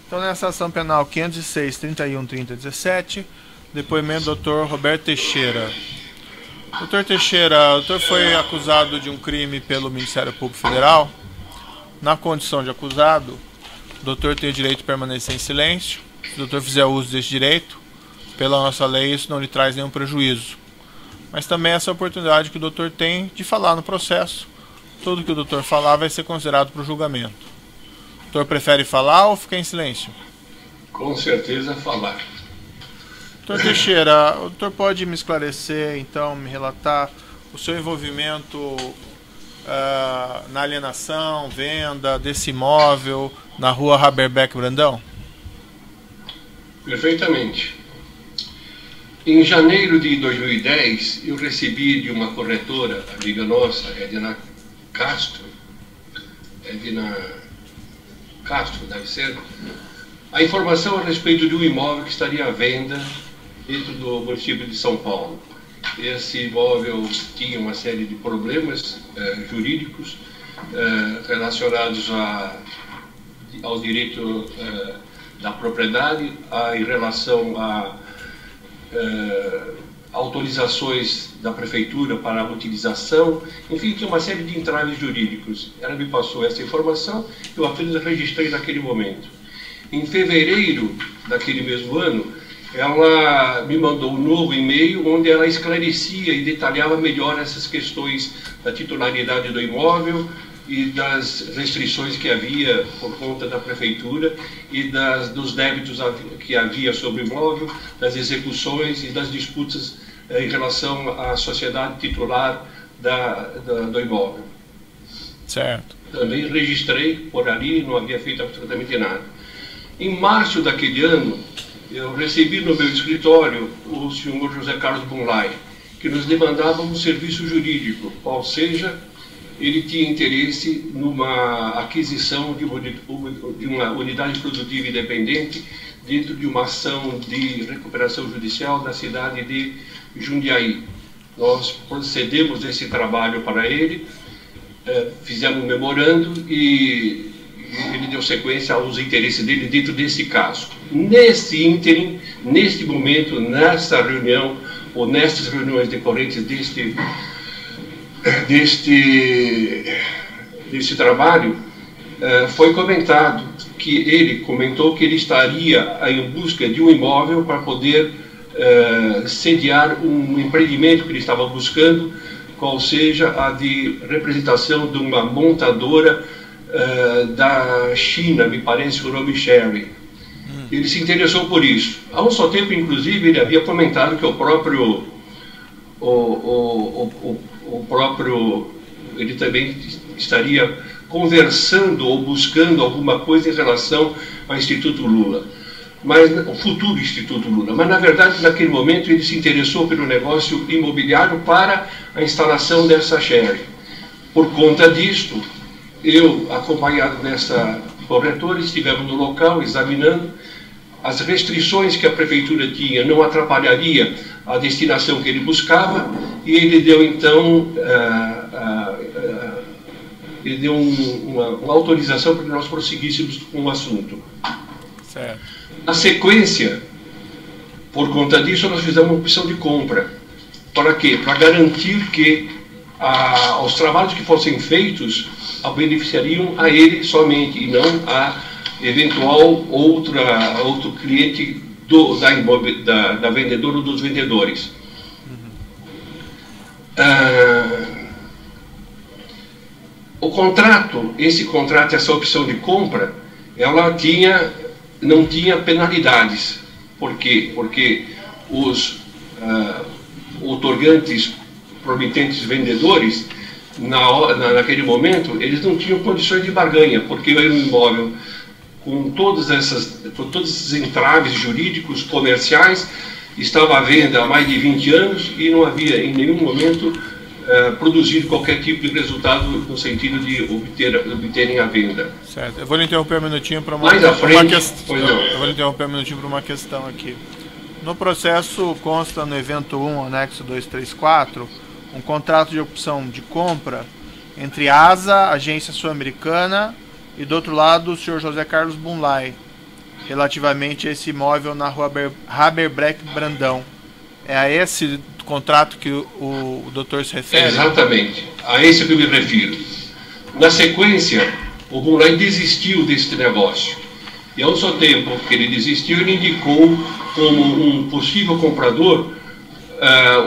Então, nessa ação penal 506-31-30-17, depoimento do Dr. Roberto Teixeira. Dr. Teixeira, o doutor foi acusado de um crime pelo Ministério Público Federal. Na condição de acusado, o doutor tem o direito de permanecer em silêncio. Se o doutor fizer uso desse direito, pela nossa lei, isso não lhe traz nenhum prejuízo. Mas também essa oportunidade que o doutor tem de falar no processo. Tudo que o doutor falar vai ser considerado para o julgamento. O doutor prefere falar ou ficar em silêncio? Com certeza falar. Doutor Teixeira, o doutor pode me esclarecer, então, me relatar o seu envolvimento na alienação, venda desse imóvel na rua Haberbeck Brandão? Perfeitamente. Em janeiro de 2010, eu recebi de uma corretora, amiga nossa, Edna Castro, deve ser, a informação a respeito de um imóvel que estaria à venda dentro do município de São Paulo. Esse imóvel tinha uma série de problemas jurídicos relacionados ao direito da propriedade, em relação a autorizações da prefeitura para a utilização, enfim, tinha uma série de entraves jurídicos. Ela me passou essa informação, eu apenas registrei naquele momento. Em fevereiro daquele mesmo ano, ela me mandou um novo e-mail onde ela esclarecia e detalhava melhor essas questões da titularidade do imóvel e das restrições que havia por conta da prefeitura e dos débitos que havia sobre o imóvel, das execuções e das disputas em relação à sociedade titular do imóvel. Certo. Também registrei por ali, não havia feito absolutamente nada. Em março daquele ano, eu recebi no meu escritório o senhor José Carlos Bunlai, que nos demandava um serviço jurídico, ou seja, ele tinha interesse numa aquisição de uma unidade produtiva independente dentro de uma ação de recuperação judicial da cidade de Jundiaí. Nós procedemos esse trabalho para ele, fizemos um memorando e ele deu sequência aos interesses dele dentro desse caso. Nesse ínterim, neste momento, nesta reunião, ou nestas reuniões decorrentes deste trabalho, foi comentado que ele comentou que ele estaria em busca de um imóvel para poder sediar um empreendimento que ele estava buscando, qual seja a de representação de uma montadora da China, me parece o nome Sherry. Ele se interessou por isso. Há um só tempo, inclusive, ele havia comentado que ele também estaria conversando ou buscando alguma coisa em relação ao Instituto Lula, o futuro Instituto Lula. Mas, na verdade, naquele momento, ele se interessou pelo negócio imobiliário para a instalação dessa Sherry. Por conta disto, eu, acompanhado dessa corretora, estivemos no local examinando as restrições que a prefeitura tinha, não atrapalharia a destinação que ele buscava, e ele deu então uma autorização para que nós prosseguíssemos com o assunto. Certo. Na sequência, por conta disso, nós fizemos uma opção de compra. Para quê? Para garantir que os trabalhos que fossem feitos beneficiariam a ele somente e não a eventual outro cliente da vendedora ou dos vendedores. Esse contrato, essa opção de compra, ela não tinha penalidades. Por quê? Porque os outorgantes, promitentes vendedores, naquele momento, eles não tinham condições de barganha, porque era um imóvel com todos esses entraves jurídicos, comerciais, estava à venda há mais de 20 anos e não havia em nenhum momento produzido qualquer tipo de resultado no sentido de obterem a venda. Certo. Eu vou lhe interromper um minutinho para uma questão aqui. No processo consta no evento 1, anexo 234, um contrato de opção de compra entre a ASA, Agência Sul-Americana, e do outro lado o senhor José Carlos Bunlai, relativamente a esse imóvel na rua Haberbrecht Brandão. É a esse contrato que o doutor se refere? Exatamente, a esse que eu me refiro. Na sequência, o Bunlai desistiu desse negócio. E ao seu tempo que ele desistiu, ele indicou como um possível comprador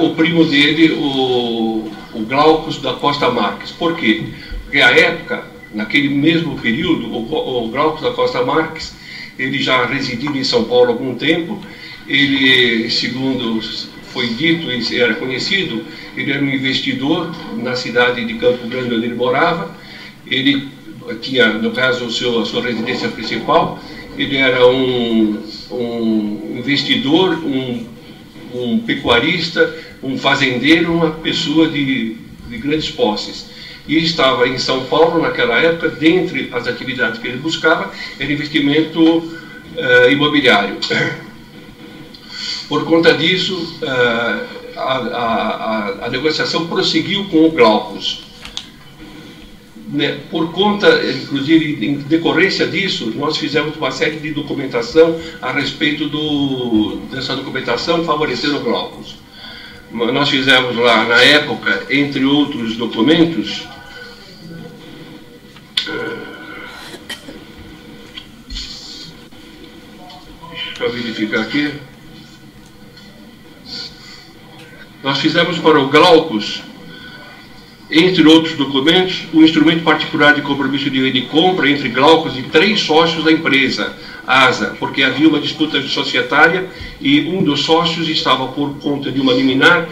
o primo dele, o Glaucus da Costa Marques. Por quê? Porque à época, naquele mesmo período, o Glaucus da Costa Marques, ele já residiu em São Paulo há algum tempo. Ele, segundo foi dito e era conhecido, ele era um investidor na cidade de Campo Grande, onde ele morava. Ele tinha, no caso, a sua residência principal. Ele era um investidor, um pecuarista, um fazendeiro, uma pessoa de grandes posses. E estava em São Paulo naquela época. Dentre as atividades que ele buscava, era investimento imobiliário. Por conta disso, a negociação prosseguiu com o Glaucus. Por conta, inclusive, em decorrência disso, nós fizemos uma série de documentação a respeito dessa documentação favorecendo o Glaucus. Nós fizemos lá, na época, entre outros documentos, deixa eu verificar aqui. Nós fizemos para o Glaucus, entre outros documentos, o instrumento particular de compromisso de venda e compra entre Glaucus e 3 sócios da empresa, ASA, porque havia uma disputa societária e um dos sócios estava, por conta de uma liminar,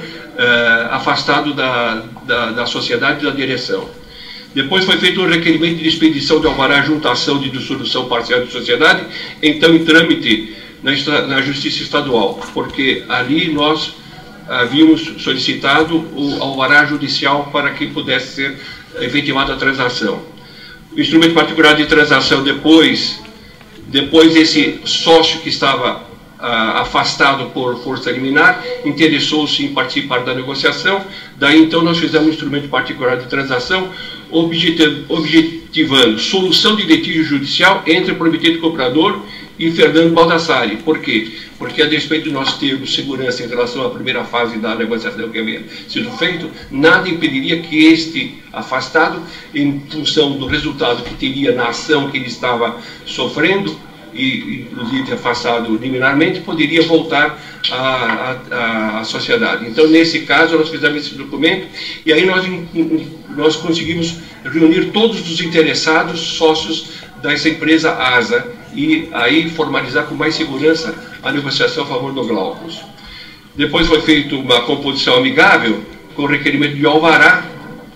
afastado da sociedade e da direção. Depois foi feito um requerimento de expedição de alvará junto à ação de dissolução parcial de sociedade, então em trâmite na Justiça Estadual, porque ali nós havíamos solicitado o alvará judicial para que pudesse ser efetivada a transação. O instrumento particular de transação, depois esse sócio que estava afastado por força liminar, interessou-se em participar da negociação. Daí então nós fizemos um instrumento particular de transação, objetivando solução de litígio judicial entre o prometente comprador e Fernando Baldassari. Por quê? Porque, a despeito de nós termos segurança em relação à primeira fase da negociação que havia sido feito, nada impediria que este afastado, em função do resultado que teria na ação que ele estava sofrendo, e inclusive afastado liminarmente, poderia voltar à sociedade. Então, nesse caso, nós fizemos esse documento e aí nós conseguimos reunir todos os interessados, sócios dessa empresa ASA, e aí formalizar com mais segurança a negociação a favor do Glaucus. Depois foi feita uma composição amigável com requerimento de alvará,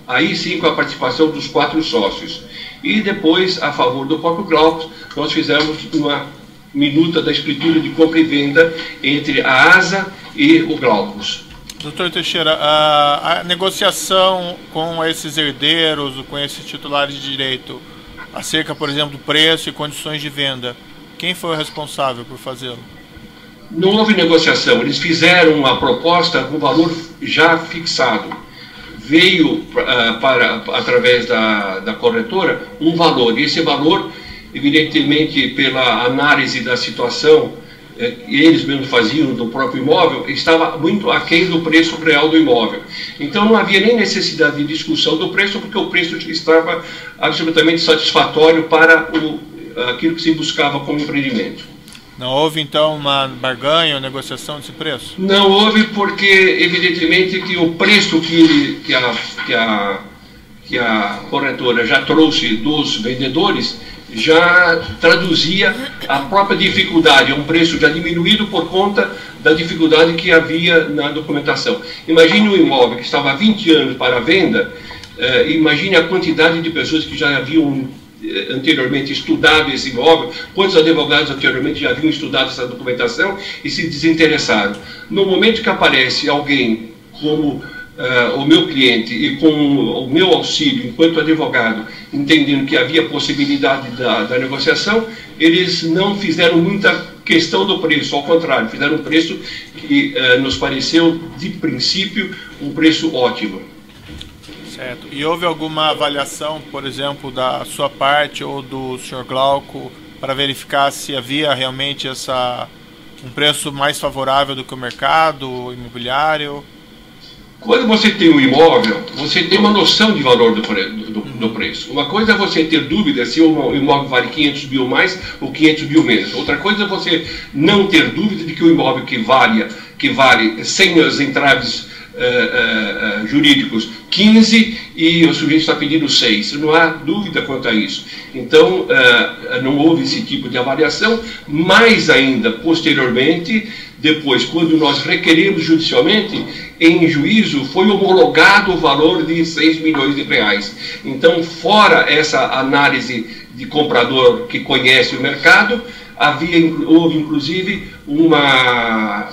aí sim com a participação dos 4 sócios. E depois, a favor do próprio Glaucus, nós fizemos uma minuta da escritura de compra e venda entre a ASA e o Glaucus. Doutor Teixeira, a negociação com esses herdeiros, com esses titulares de direito, acerca, por exemplo, do preço e condições de venda, quem foi o responsável por fazê-lo? Não houve negociação, eles fizeram uma proposta com valor já fixado. Veio através da corretora um valor, e esse valor, evidentemente, pela análise da situação, eles mesmos faziam do próprio imóvel, estava muito aquém do preço real do imóvel. Então não havia nem necessidade de discussão do preço, porque o preço estava absolutamente satisfatório para aquilo que se buscava como empreendimento. Não houve então uma barganha ou negociação desse preço? Não houve, porque evidentemente que o preço que a corretora já trouxe dos vendedores já traduzia a própria dificuldade, um preço já diminuído por conta da dificuldade que havia na documentação. Imagine um imóvel que estava há 20 anos para a venda, imagine a quantidade de pessoas que já haviam anteriormente estudado esse imóvel, quantos advogados anteriormente já haviam estudado essa documentação e se desinteressaram. No momento que aparece alguém como o meu cliente e com o meu auxílio enquanto advogado, entendendo que havia possibilidade da negociação, eles não fizeram muita questão do preço, ao contrário, fizeram um preço que nos pareceu, de princípio, um preço ótimo. Certo. E houve alguma avaliação, por exemplo, da sua parte ou do Sr. Glauco, para verificar se havia realmente um preço mais favorável do que o mercado imobiliário? Quando você tem um imóvel, você tem uma noção de valor do preço. Uma coisa é você ter dúvida se o imóvel vale 500 mil mais ou 500 mil menos. Outra coisa é você não ter dúvida de que o imóvel que vale sem os entraves jurídicos 15 e o sujeito está pedindo 6. Não há dúvida quanto a isso. Então, não houve esse tipo de avaliação. Mais ainda, posteriormente, depois, quando nós requeremos judicialmente, em juízo foi homologado o valor de 6 milhões de reais. Então, fora essa análise de comprador que conhece o mercado, houve inclusive uma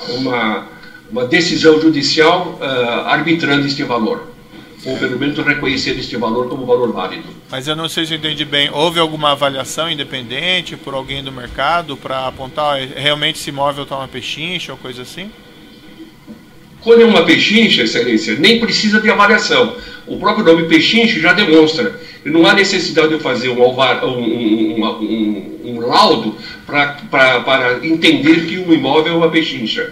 decisão judicial arbitrando este valor, ou pelo menos reconhecendo este valor como valor válido. Mas eu não sei se eu entendi bem, houve alguma avaliação independente por alguém do mercado para apontar realmente se imóvel está uma pechincha ou coisa assim? Quando é uma pechincha, excelência, nem precisa de avaliação. O próprio nome pechincha já demonstra. Não há necessidade de eu fazer um laudo para entender que um imóvel é uma pechincha.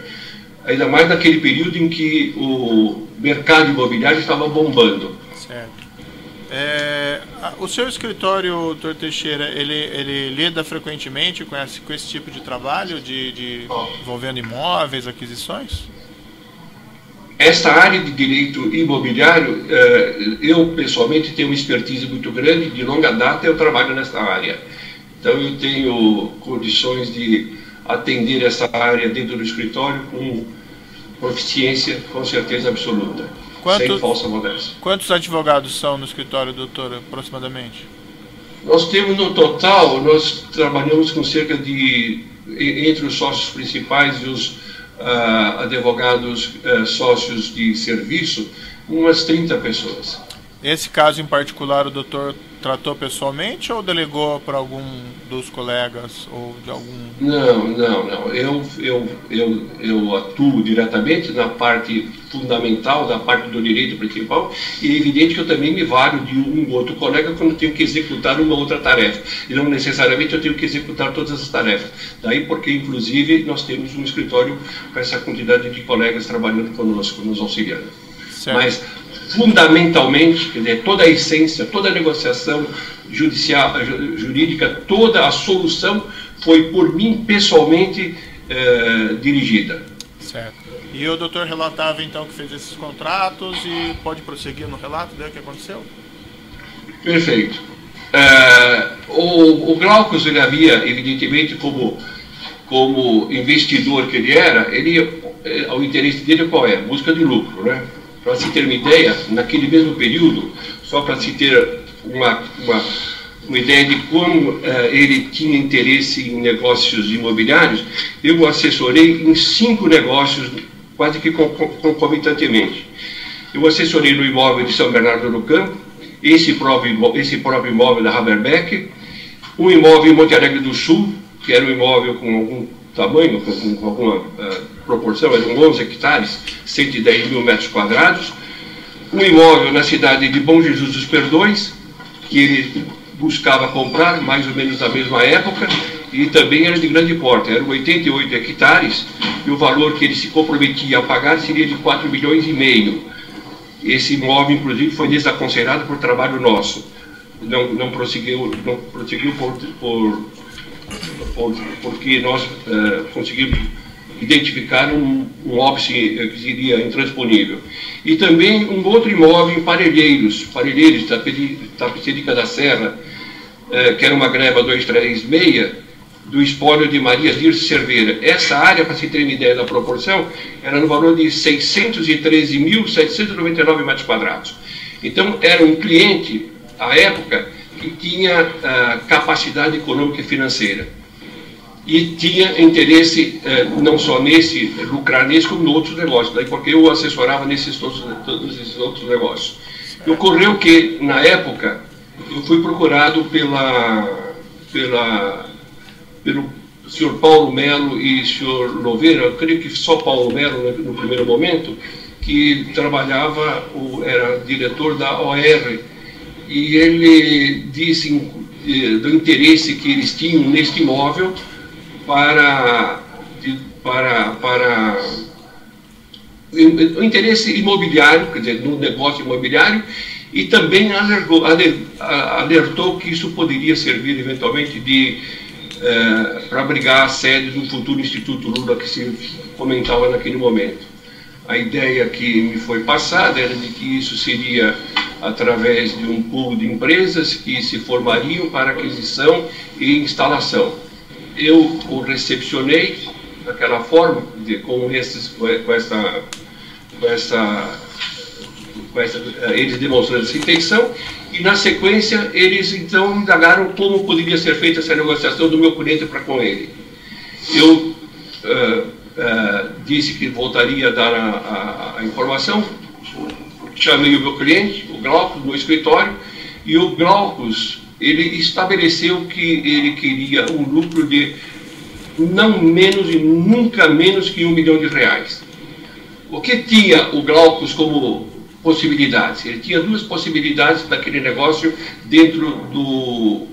Ainda mais naquele período em que o mercado imobiliário estava bombando. Certo. O seu escritório, doutor Teixeira, ele lida frequentemente com esse tipo de trabalho, envolvendo imóveis, aquisições? Esta área de direito imobiliário, eu pessoalmente tenho uma expertise muito grande, de longa data eu trabalho nesta área. Então eu tenho condições de atender essa área dentro do escritório com proficiência, com certeza absoluta, sem falsa modéstia. Quantos advogados são no escritório, doutor, aproximadamente? Nós temos no total, nós trabalhamos com cerca de, entre os sócios principais e os advogados sócios de serviço, umas 30 pessoas. Esse caso em particular o doutor tratou pessoalmente ou delegou para algum dos colegas ou de algum... Não. Eu atuo diretamente na parte fundamental, da parte do direito principal, e é evidente que eu também me valho de um outro colega quando eu tenho que executar uma outra tarefa. E não necessariamente eu tenho que executar todas as tarefas. Daí porque, inclusive, nós temos um escritório com essa quantidade de colegas trabalhando conosco, nos auxiliando. Certo. Mas, fundamentalmente, quer dizer, toda a essência, toda a negociação jurídica, toda a solução foi por mim pessoalmente dirigida. Certo. E o doutor relatava então que fez esses contratos e pode prosseguir no relato do que aconteceu? Perfeito. O Glaucus, ele havia, evidentemente, como investidor que ele era, o interesse dele qual é? Busca de lucro, né? Para se ter uma ideia, naquele mesmo período, só para se ter uma ideia de como ele tinha interesse em negócios imobiliários, eu o assessorei em 5 negócios, quase que concomitantemente. Eu assessorei no imóvel de São Bernardo do Campo, esse próprio imóvel da Haberbeck, um imóvel em Monte Alegre do Sul, que era um imóvel com algum tamanho, com alguma proporção, eram 11 hectares, 110 mil metros quadrados, um imóvel na cidade de Bom Jesus dos Perdões, que ele buscava comprar mais ou menos na mesma época, e também era de grande porte, eram 88 hectares, e o valor que ele se comprometia a pagar seria de 4 milhões e meio. Esse imóvel, inclusive, foi desaconselhado por trabalho nosso. Não prosseguiu porque nós conseguimos identificar um óbice que seria intransponível. E também um outro imóvel em Parelheiros, Tapecerica da Serra, que era uma greva 236, do espólio de Maria Dirce Cerveira. Essa área, para se ter uma ideia da proporção, era no valor de 613.799 metros quadrados. Então, era um cliente, à época, que tinha capacidade econômica e financeira. E tinha interesse não só lucrar nesse, como em outros negócios. Daí porque eu assessorava todos esses outros negócios. E ocorreu que, na época, eu fui procurado pelo senhor Paulo Melo e senhor Louveira, eu creio que só Paulo Melo no primeiro momento, que trabalhava, era diretor da OR, e ele disse do interesse que eles tinham neste imóvel para o interesse imobiliário, quer dizer, no negócio imobiliário, e também alertou que isso poderia servir eventualmente para abrigar a sede do futuro Instituto Lula que se comentava naquele momento. A ideia que me foi passada era de que isso seria através de um pool de empresas que se formariam para aquisição e instalação. Eu o recepcionei daquela forma, eles demonstrando essa intenção, e na sequência eles então indagaram como poderia ser feita essa negociação do meu cliente para com ele. Eu disse que voltaria a dar a informação, chamei o meu cliente, o Glaucus, no escritório, e o Glaucus, ele estabeleceu que ele queria um lucro de não menos e nunca menos que R$1 milhão. O que tinha o Glaucus como possibilidades? Ele tinha duas possibilidades daquele negócio dentro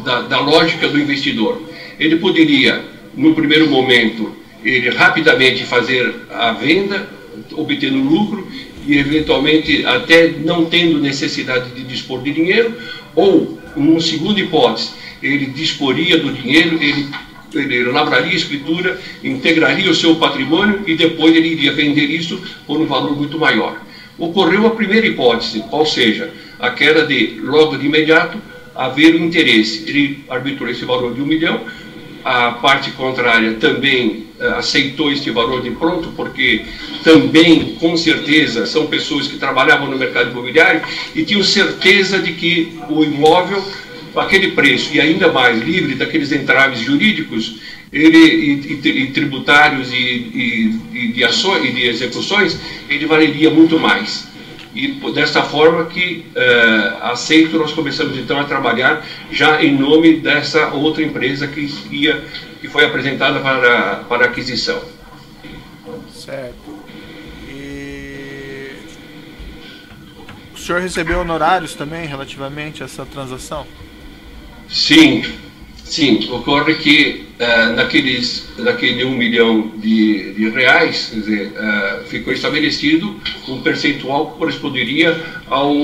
da lógica do investidor. Ele poderia, no primeiro momento, ele rapidamente fazer a venda, obtendo lucro, e eventualmente até não tendo necessidade de dispor de dinheiro, ou, numa segunda hipótese, ele disporia do dinheiro, ele lavraria a escritura, integraria o seu patrimônio e depois ele iria vender isso por um valor muito maior. Ocorreu a primeira hipótese, ou seja, aquela de, logo de imediato, haver um interesse. Ele arbitrou esse valor de R$1 milhão, a parte contrária também aceitou este valor de pronto, porque também, com certeza, são pessoas que trabalhavam no mercado imobiliário e tinham certeza de que o imóvel, aquele preço, e ainda mais livre daqueles entraves jurídicos e tributários e de ações e de execuções, ele valeria muito mais. E desta forma que aceito, nós começamos então a trabalhar já em nome dessa outra empresa que foi apresentada para aquisição. Certo. E o senhor recebeu honorários também relativamente a essa transação? Sim, ocorre que naquele R$1 milhão de reais, quer dizer, ficou estabelecido um percentual que corresponderia ao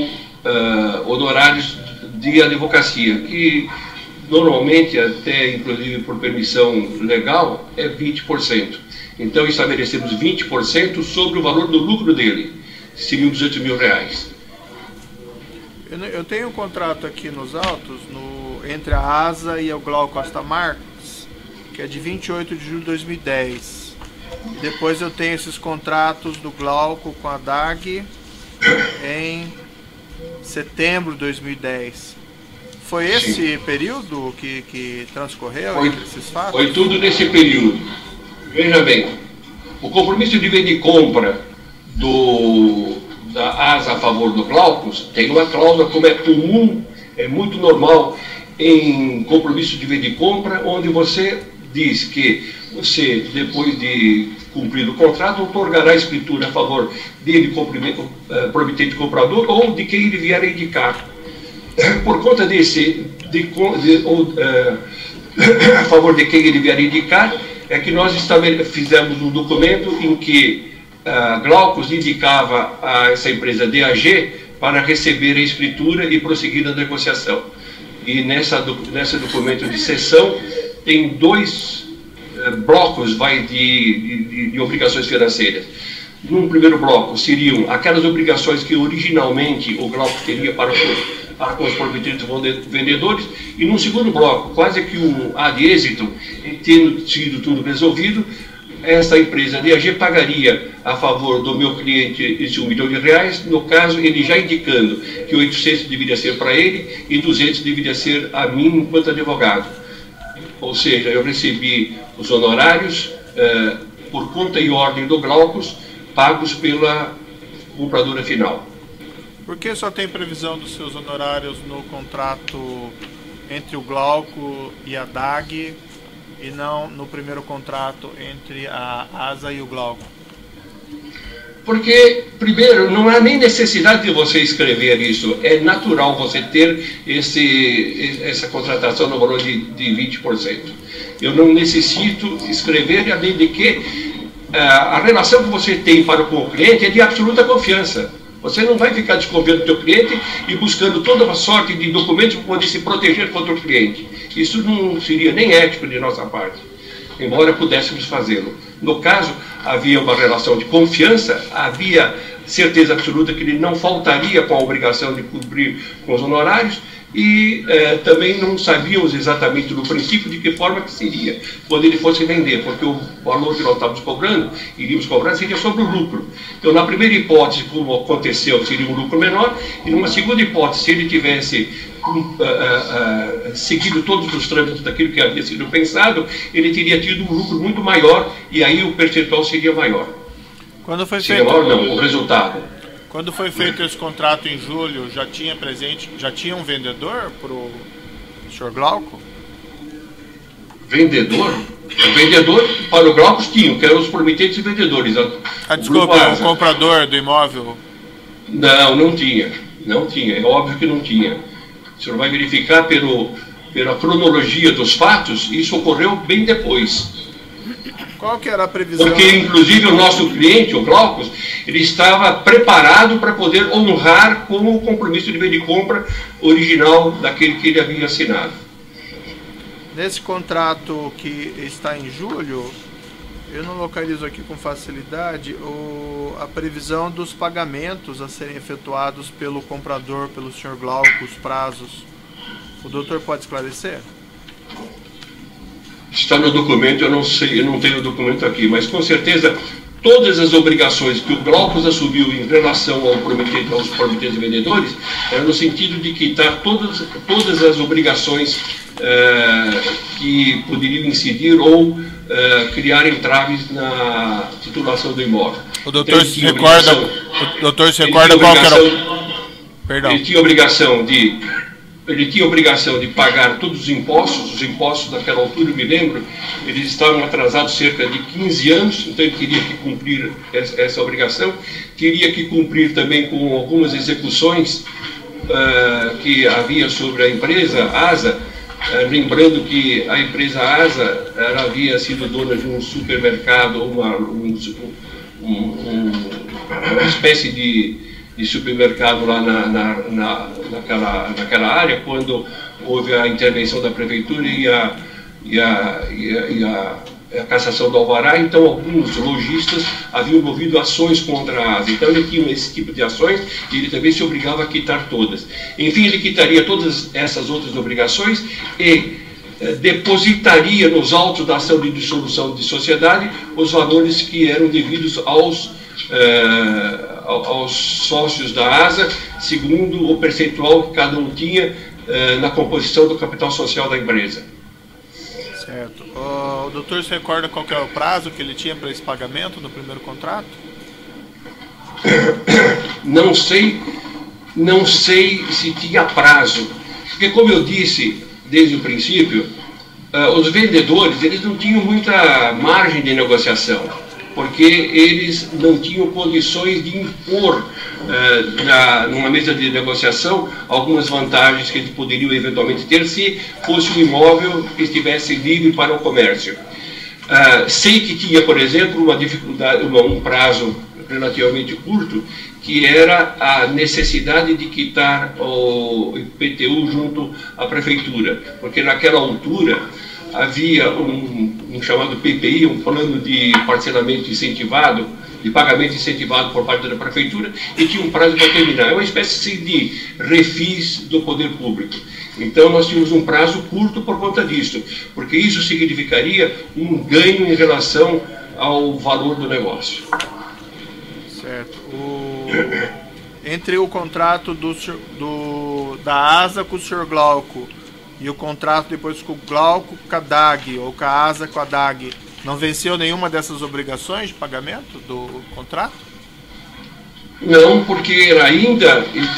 honorários de advocacia, que normalmente, até inclusive por permissão legal, é 20%. Então estabelecemos 20% sobre o valor do lucro dele, seriam R$200 mil. Eu tenho um contrato aqui nos autos, entre a ASA e o Glauco Costa Marques, que é de 28 de julho de 2010. E depois eu tenho esses contratos do Glauco com a DAG em setembro de 2010. Foi esse período que transcorreu entre esses fatos? Foi tudo nesse período. Veja bem, o compromisso de venda e compra da ASA a favor do Glaucus tem uma cláusula, como é comum, é muito normal em compromisso de venda e compra, onde você diz que você, depois de cumprir o contrato, outorgará a escritura a favor dele, promitente comprador, ou de quem ele vier a indicar. Por conta a favor de quem ele vier a indicar, é que nós fizemos um documento em que Glaucus indicava a essa empresa DAG para receber a escritura e prosseguir na negociação. E nesse documento de cessão tem dois blocos de obrigações financeiras. Num primeiro bloco seriam aquelas obrigações que originalmente o Glaucus teria para com os proprietários vendedores, e num segundo bloco, quase que um ad êxito, tendo sido tudo resolvido, esta empresa DAG pagaria a favor do meu cliente esse R$1 milhão, no caso, ele já indicando que 800 deveria ser para ele e 200 deveria ser a mim enquanto advogado. Ou seja, eu recebi os honorários por conta e ordem do Glaucus, pagos pela compradora final. Por que só tem previsão dos seus honorários no contrato entre o Glauco e a DAG e não no primeiro contrato entre a ASA e o Glauco? Porque, primeiro, não há nem necessidade de você escrever isso. É natural você ter essa contratação no valor de 20%. Eu não necessito escrever, além de que a relação que você tem com o cliente é de absoluta confiança. Você não vai ficar desconfiando do seu cliente e buscando toda uma sorte de documentos para poder se proteger contra o cliente. Isso não seria nem ético de nossa parte, embora pudéssemos fazê-lo. No caso, havia uma relação de confiança, havia certeza absoluta que ele não faltaria com a obrigação de cumprir com os honorários, e também não sabíamos exatamente no princípio de que forma que seria quando ele fosse vender, porque o valor que nós estávamos iríamos cobrar, seria sobre o lucro. Então, na primeira hipótese, como aconteceu, seria um lucro menor, e numa segunda hipótese, se ele tivesse seguido todos os trâmites daquilo que havia sido pensado, ele teria tido um lucro muito maior, e aí o percentual seria maior. Quando foi seria feito... maior, não, o resultado. Quando foi feito esse contrato em julho, já tinha um vendedor para o Sr. Glauco? Vendedor? O vendedor para o Glauco tinha, que eram os prometentes e vendedores. Desculpa, o comprador do imóvel? Não tinha. Não tinha, é óbvio que não tinha. O senhor vai verificar pela cronologia dos fatos, isso ocorreu bem depois. Qual que era a previsão? Porque, inclusive, o nosso cliente, o Glaucus, ele estava preparado para poder honrar com o compromisso de venda e compra original daquele que ele havia assinado. Nesse contrato que está em julho, eu não localizo aqui com facilidade a previsão dos pagamentos a serem efetuados pelo comprador, pelo Sr. Glauco, os prazos. O doutor pode esclarecer? Está no documento, eu não sei, eu não tenho o documento aqui, mas com certeza todas as obrigações que o Glaucus assumiu em relação aos prometentes e vendedores era no sentido de quitar todas as obrigações que poderiam incidir ou criar entraves na titulação do imóvel. O doutor se recorda qual que era o... Perdão. Ele tinha obrigação de pagar todos os impostos daquela altura, eu me lembro, eles estavam atrasados cerca de 15 anos, então ele teria que cumprir essa obrigação, teria que cumprir também com algumas execuções que havia sobre a empresa ASA, lembrando que a empresa ASA havia sido dona de um supermercado, uma espécie de supermercado lá naquela área, quando houve a intervenção da prefeitura e a cassação do alvará. Então alguns lojistas haviam movido ações contra a ASA, então ele tinha esse tipo de ações e ele também se obrigava a quitar todas. Enfim, ele quitaria todas essas outras obrigações e depositaria nos autos da ação de dissolução de sociedade os valores que eram devidos aos sócios da ASA, segundo o percentual que cada um tinha na composição do capital social da empresa. Certo. O doutor se recorda qual que é o prazo que ele tinha para esse pagamento no primeiro contrato? Não sei se tinha prazo, porque, como eu disse desde o princípio, os vendedores eles não tinham muita margem de negociação, porque eles não tinham condições de impor numa mesa de negociação algumas vantagens que eles poderiam eventualmente ter se fosse um imóvel que estivesse livre para o comércio. Sei que tinha, por exemplo, uma dificuldade, um prazo relativamente curto, que era a necessidade de quitar o IPTU junto à prefeitura, porque naquela altura havia um chamado PPI, um plano de parcelamento incentivado, de pagamento incentivado por parte da prefeitura, e tinha um prazo para terminar. É uma espécie de refis do poder público. Então nós tínhamos um prazo curto por conta disso, porque isso significaria um ganho em relação ao valor do negócio. Certo. Entre o contrato da ASA com o Sr. Glauco e o contrato depois com o Glauco com a DAG, ou com a ASA com a DAG, não venceu nenhuma dessas obrigações de pagamento do contrato? Não, porque ainda ele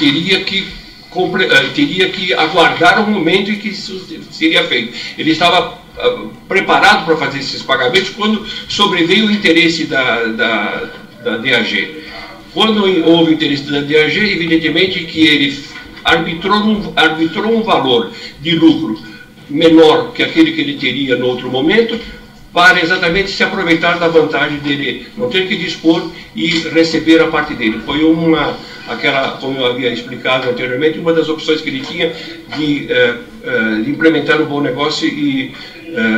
teria que aguardar o momento em que isso seria feito. Ele estava preparado para fazer esses pagamentos quando sobreveio o interesse da DAG. Quando houve interesse da DAG, evidentemente que ele arbitrou um valor de lucro menor que aquele que ele teria no outro momento, para exatamente se aproveitar da vantagem dele não ter que dispor e receber a parte dele. Foi como eu havia explicado anteriormente, uma das opções que ele tinha de implementar um bom negócio e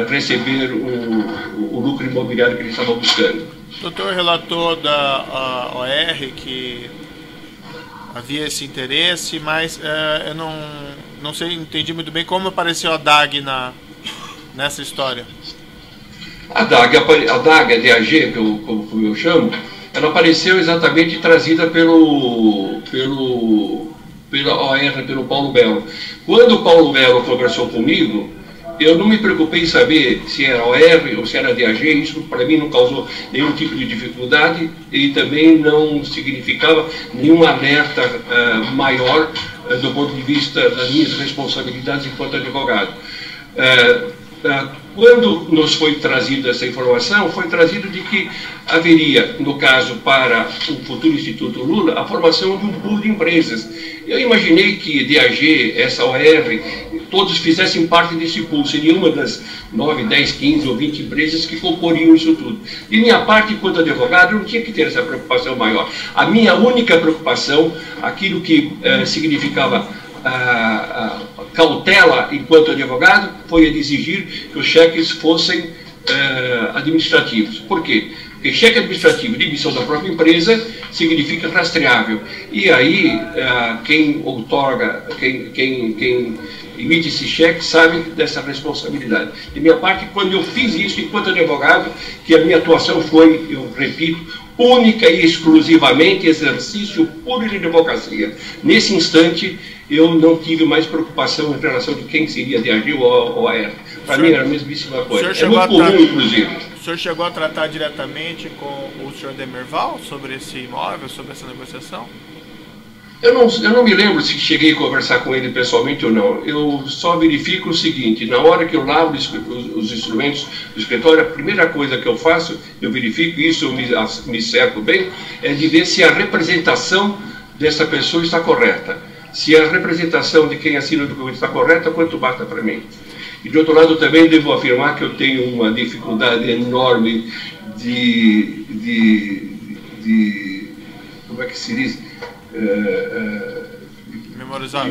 receber o lucro imobiliário que ele estava buscando. O doutor relatou da OR que havia esse interesse, mas eu não sei, entendi muito bem como apareceu a DAG nessa história. A DAG, a DAG, como eu chamo, ela apareceu exatamente trazida pela OR, pelo Paulo Belo. Quando o Paulo Belo conversou comigo, eu não me preocupei em saber se era OR ou se era DAG, isso para mim não causou nenhum tipo de dificuldade e também não significava nenhum alerta maior do ponto de vista das minhas responsabilidades enquanto advogado. Quando nos foi trazida essa informação, foi trazido de que haveria, no caso para o futuro Instituto Lula, a formação de um pool de empresas. Eu imaginei que DAG, essa OR, todos fizessem parte desse pool, seria uma das 9, 10, 15 ou 20 empresas que comporiam isso tudo. De minha parte, enquanto advogado, eu não tinha que ter essa preocupação maior. A minha única preocupação, aquilo que significava cautela enquanto advogado, foi a de exigir que os cheques fossem administrativos. Por quê? Porque cheque administrativo de emissão da própria empresa significa rastreável. E aí, quem outorga, quem emite esse cheque sabe dessa responsabilidade. De minha parte, quando eu fiz isso enquanto advogado, que a minha atuação foi, eu repito, única e exclusivamente exercício puro de advocacia. Nesse instante, eu não tive mais preocupação em relação de quem seria DAG ou OR. Para mim era a mesmíssima coisa. É muito comum, inclusive. O senhor chegou a tratar diretamente com o senhor Demerval sobre esse imóvel, sobre essa negociação? Eu não me lembro se cheguei a conversar com ele pessoalmente ou não. Eu só verifico o seguinte: na hora que eu lavo os instrumentos do escritório, a primeira coisa que eu faço, eu verifico isso, eu me cerco bem, é de ver se a representação dessa pessoa está correta. Se a representação de quem assina o documento está correta, quanto basta para mim. E de outro lado também devo afirmar que eu tenho uma dificuldade enorme como é que se diz? Memorizado.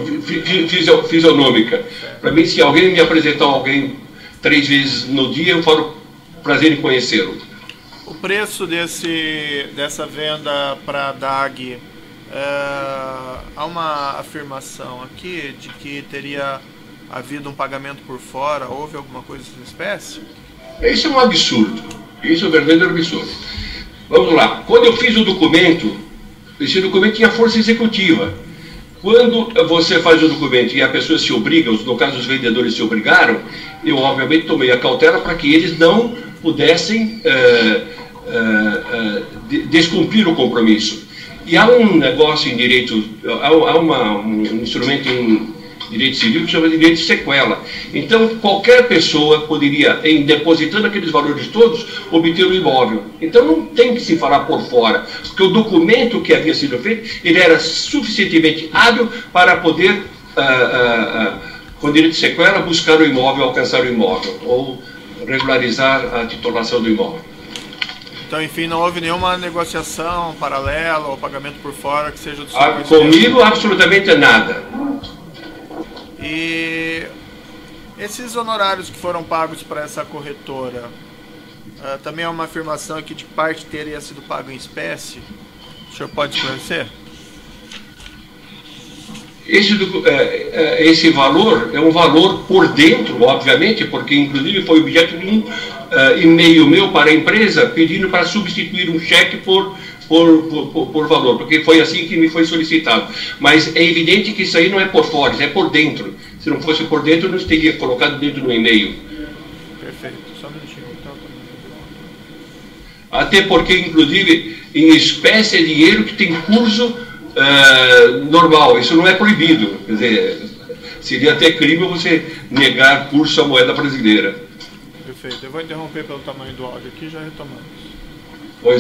Fisionômica. Para mim, se alguém me apresentar alguém 3 vezes no dia, eu falo prazer em conhecê-lo. O preço dessa venda para a DAG, há uma afirmação aqui de que teria havido um pagamento por fora, houve alguma coisa dessa espécie? Isso é um absurdo, isso é um verdadeiro absurdo. Vamos lá, quando eu fiz o documento, esse documento tinha força executiva. Quando você faz o documento e a pessoa se obriga, no caso os vendedores se obrigaram, eu obviamente tomei a cautela para que eles não pudessem descumprir o compromisso. E há um negócio em direito, há um instrumento em direito civil que chama de direito de sequela. Então, qualquer pessoa poderia, em depositando aqueles valores todos, obter o imóvel. Então, não tem que se falar por fora, porque o documento que havia sido feito, ele era suficientemente hábil para poder, com direito de sequela, buscar o imóvel, alcançar o imóvel, ou regularizar a titulação do imóvel. Então, enfim, não houve nenhuma negociação paralela ou pagamento por fora que seja do seu comigo, absolutamente nada. E esses honorários que foram pagos para essa corretora, também é uma afirmação aqui de que parte teria sido pago em espécie? O senhor pode esclarecer? Esse valor é um valor por dentro, obviamente, porque inclusive foi objeto de um e-mail meu para a empresa pedindo para substituir um cheque por valor, porque foi assim que me foi solicitado. Mas é evidente que isso aí não é por fora, isso é por dentro. Se não fosse por dentro, eu não teria colocado dentro do e-mail. Perfeito, só um minutinho. Então. Até porque, inclusive, em espécie é dinheiro que tem curso normal, isso não é proibido. Quer dizer, seria até crime você negar curso à moeda brasileira. Perfeito, eu vou interromper pelo tamanho do áudio aqui e já retomamos. Pois